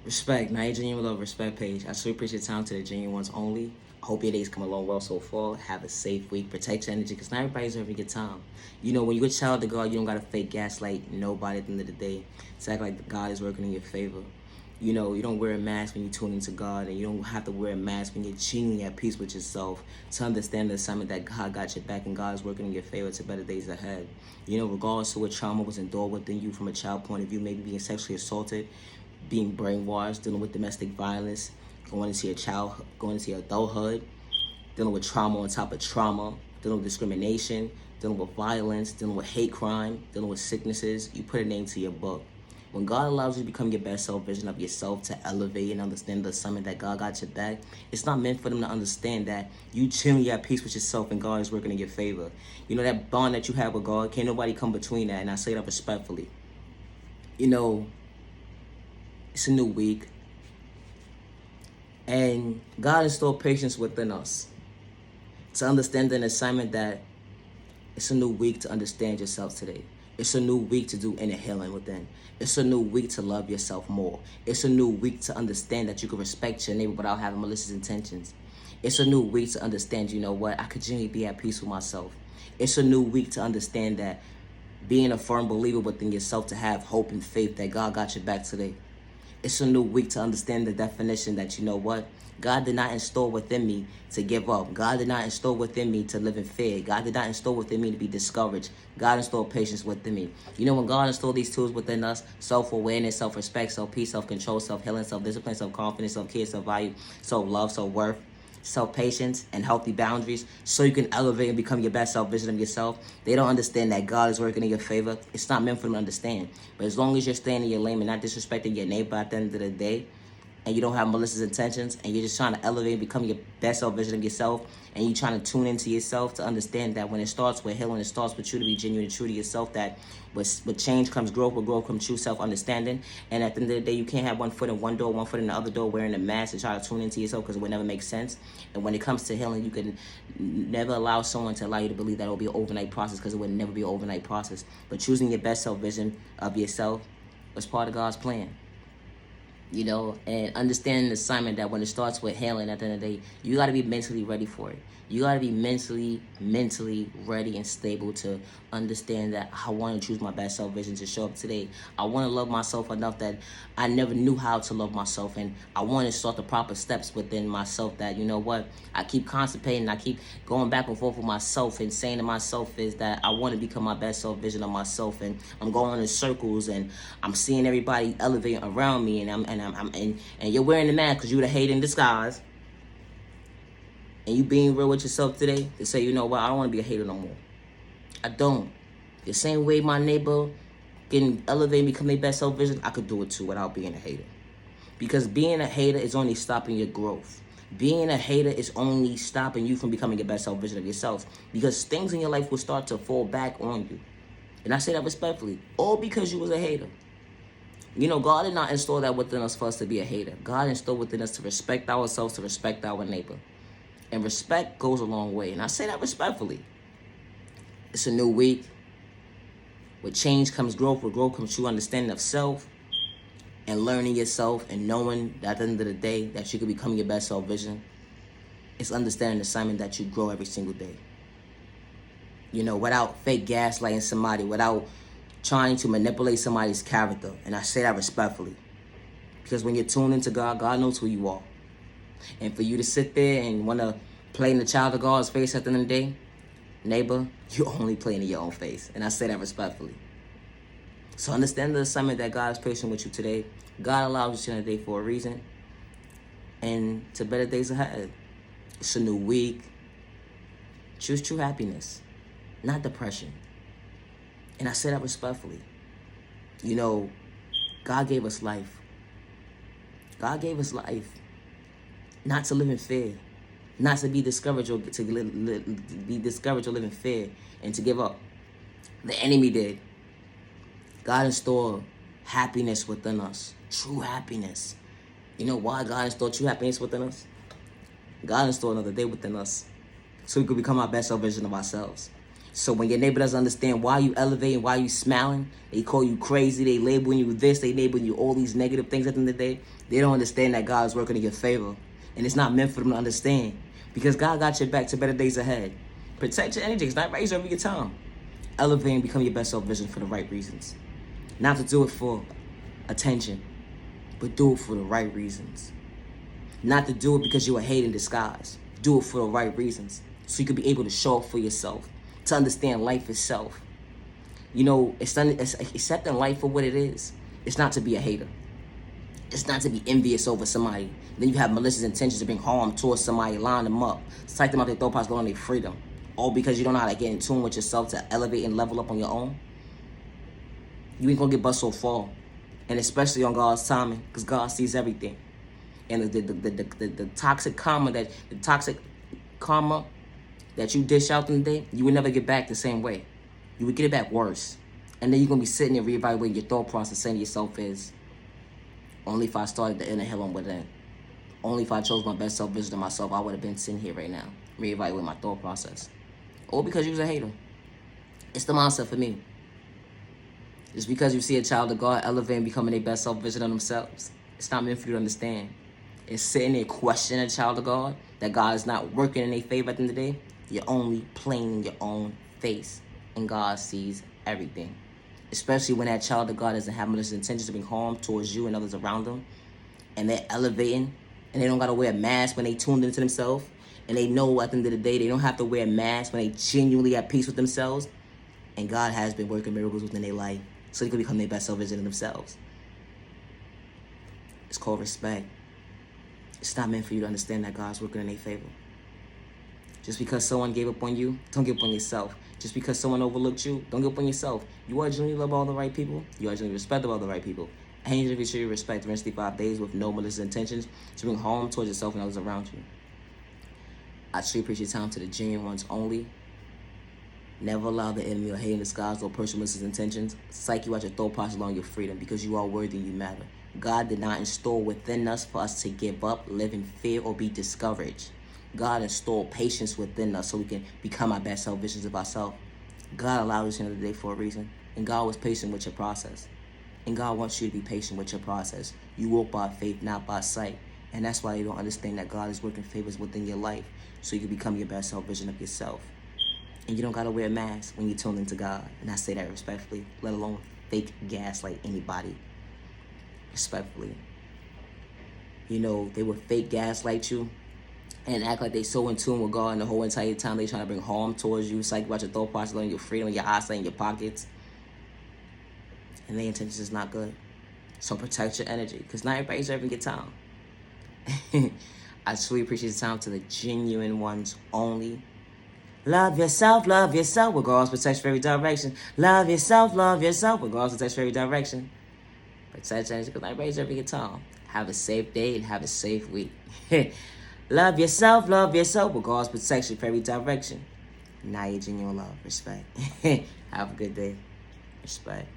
Respect, not your genuine love, respect page. I so appreciate your time to the genuine ones only. I hope your days come along well so far. Have a safe week. Protect your energy because not everybody's having a good time. You know, when you're a child of God, you don't got to fake gaslight nobody at the end of the day. It's act like God is working in your favor. You know, you don't wear a mask when you tune into God, and you don't have to wear a mask when you're genuinely at peace with yourself to understand the assignment that God got your back and God is working in your favor to better days ahead. You know, regardless of what trauma was endured within you from a child point of view, maybe being sexually assaulted, being brainwashed, dealing with domestic violence, going into your child, going into your adulthood, dealing with trauma on top of trauma, dealing with discrimination, dealing with violence, dealing with hate crime, dealing with sicknesses. You put a name to your book. When God allows you to become your best self vision of yourself, to elevate and understand the assignment that God got your back, it's not meant for them to understand that you genuinely at peace with yourself and God is working in your favor. You know, that bond that you have with God, can't nobody come between that, and I say that respectfully. You know, it's a new week, and God installed patience within us to understand an assignment that it's a new week to understand yourself today. It's a new week to do inner healing within. It's a new week to love yourself more. It's a new week to understand that you can respect your neighbor without having malicious intentions. It's a new week to understand, you know what, I could genuinely be at peace with myself. It's a new week to understand that being a firm believer within yourself, to have hope and faith that God got your back today. It's a new week to understand the definition that, you know what, God did not install within me to give up. God did not install within me to live in fear. God did not install within me to be discouraged. God installed patience within me. You know, when God installed these tools within us, self-awareness, self-respect, self-peace, self-control, self-healing, self-discipline, self-confidence, self-care, self-value, self-love, self-worth, self-patience, and healthy boundaries, so you can elevate and become your best self vision of yourself. They don't understand that God is working in your favor. It's not meant for them to understand. But as long as you're staying in your lane and not disrespecting your neighbor at the end of the day, and you don't have malicious intentions, and you're just trying to elevate and become your best self vision of yourself, and you're trying to tune into yourself to understand that when it starts with healing, it starts with you to be genuine and true to yourself, that with change comes growth, with growth comes true self-understanding. And at the end of the day, you can't have one foot in one door, one foot in the other door, wearing a mask and try to tune into yourself, because it would never make sense. And when it comes to healing, you can never allow someone to allow you to believe that it will be an overnight process, because it would never be an overnight process. But choosing your best self vision of yourself was part of God's plan. You know, and understanding the assignment that when it starts with healing, at the end of the day, you got to be mentally ready for it. You got to be mentally ready and stable to understand that I want to choose my best self vision to show up today. I want to love myself enough that I never knew how to love myself, and I want to start the proper steps within myself that, you know what, I keep constipating, I keep going back and forth with myself and saying to myself is that I want to become my best self vision of myself, and I'm going in circles and I'm seeing everybody elevating around me, and you're wearing the mask because you're the hate in disguise. And you being real with yourself today to say, you know what, I don't want to be a hater no more. I don't. The same way my neighbor can elevate and become their best self vision, I could do it too without being a hater. Because being a hater is only stopping your growth. Being a hater is only stopping you from becoming your best self vision of yourself. Because things in your life will start to fall back on you. And I say that respectfully. All because you was a hater. You know, God did not install that within us for us to be a hater. God installed within us to respect ourselves, to respect our neighbor. And respect goes a long way. And I say that respectfully. It's a new week. With change comes growth. With growth comes true understanding of self. And learning yourself and knowing that at the end of the day that you can become your best self vision. It's understanding the assignment that you grow every single day. You know, without fake gaslighting somebody. Without trying to manipulate somebody's character. And I say that respectfully. Because when you're tuned into God, God knows who you are. And for you to sit there and want to play in the child of God's face at the end of the day, neighbor, you're only playing in your own face. And I say that respectfully. So understand the assignment that God is placing with you today. God allows you today for a reason. And to better days ahead. It's a new week. Choose true happiness, not depression. And I say that respectfully. You know, God gave us life. God gave us life. Not to live in fear, not to be discouraged or to be discouraged or live in fear and to give up. The enemy did. God installed happiness within us, true happiness. You know why God installed true happiness within us? God installed another day within us so we could become our best self version of ourselves. So when your neighbor doesn't understand why you elevating, why you smiling, they call you crazy, they labeling you this, they labeling you all these negative things at the end of the day, they don't understand that God is working in your favor. And it's not meant for them to understand. Because God got your back to better days ahead. Protect your energy. It's not raise over your time. Elevate and become your best self vision for the right reasons. Not to do it for attention, but do it for the right reasons. Not to do it because you're a hate in disguise. Do it for the right reasons. So you can be able to show up for yourself. To understand life itself. You know, it's accepting life for what it is. It's not to be a hater. It's not to be envious over somebody. Then you have malicious intentions to bring harm towards somebody, line them up, psych them out their thought process, go on their freedom. All because you don't know how to get in tune with yourself to elevate and level up on your own. You ain't gonna get bust so far. And especially on God's timing, because God sees everything. And the toxic karma that you dish out in the day, you would never get back the same way. You would get it back worse. And then you're going to be sitting there reevaluating your thought process, saying to yourself is, only if I started the inner hill on within. Only if I chose my best self-vision of myself, I would have been sitting here right now, reevaluating my thought process. Or because you was a hater. It's the mindset for me. Just because you see a child of God elevating, becoming their best self-vision of themselves, it's not meant for you to understand. It's sitting there questioning a child of God, that God is not working in their favor at the end of the day. You're only playing in your own face. And God sees everything. Especially when that child of God doesn't have malicious intentions to bring harm towards you and others around them. And they're elevating. And they don't got to wear a mask when they tuned into themselves. And they know at the end of the day, they don't have to wear a mask when they genuinely at peace with themselves. And God has been working miracles within their life. So they can become their best self-vision of themselves. It's called respect. It's not meant for you to understand that God's working in their favor. Just because someone gave up on you, don't give up on yourself. Just because someone overlooked you, don't give up on yourself. You are genuinely love all the right people. You are genuinely respect all the right people. And you should show your respect the rest of 5 days with no malicious intentions to bring harm towards yourself and others around you. I truly appreciate your time to the genuine ones only. Never allow the enemy or hate in disguise or personal malicious intentions psych you out your thought process along your freedom, because you are worthy and you matter. God did not install within us for us to give up, live in fear, or be discouraged. God installed patience within us so we can become our best self-visions of ourselves. God allowed us into the day for a reason. And God was patient with your process. And God wants you to be patient with your process. You walk by faith, not by sight. And that's why you don't understand that God is working favors within your life so you can become your best self-vision of yourself. And you don't got to wear a mask when you tune into God. And I say that respectfully, let alone fake gaslight anybody. Respectfully. You know, they would fake gaslight you and act like they so in tune with God, and the whole entire time they trying to bring harm towards you, psych about your thought process, on your freedom, your eyesight, in your pockets. And their intentions is not good. So protect your energy, because not everybody's ever get time. I truly appreciate the time to the genuine ones only. Love yourself, regardless, protect your every direction. Love yourself, regardless, protect your every direction. Protect your energy, because not everybody's ever get time. Have a safe day and have a safe week. Love yourself, regardless, protection for every direction. Now your genuine love, respect. Have a good day. Respect.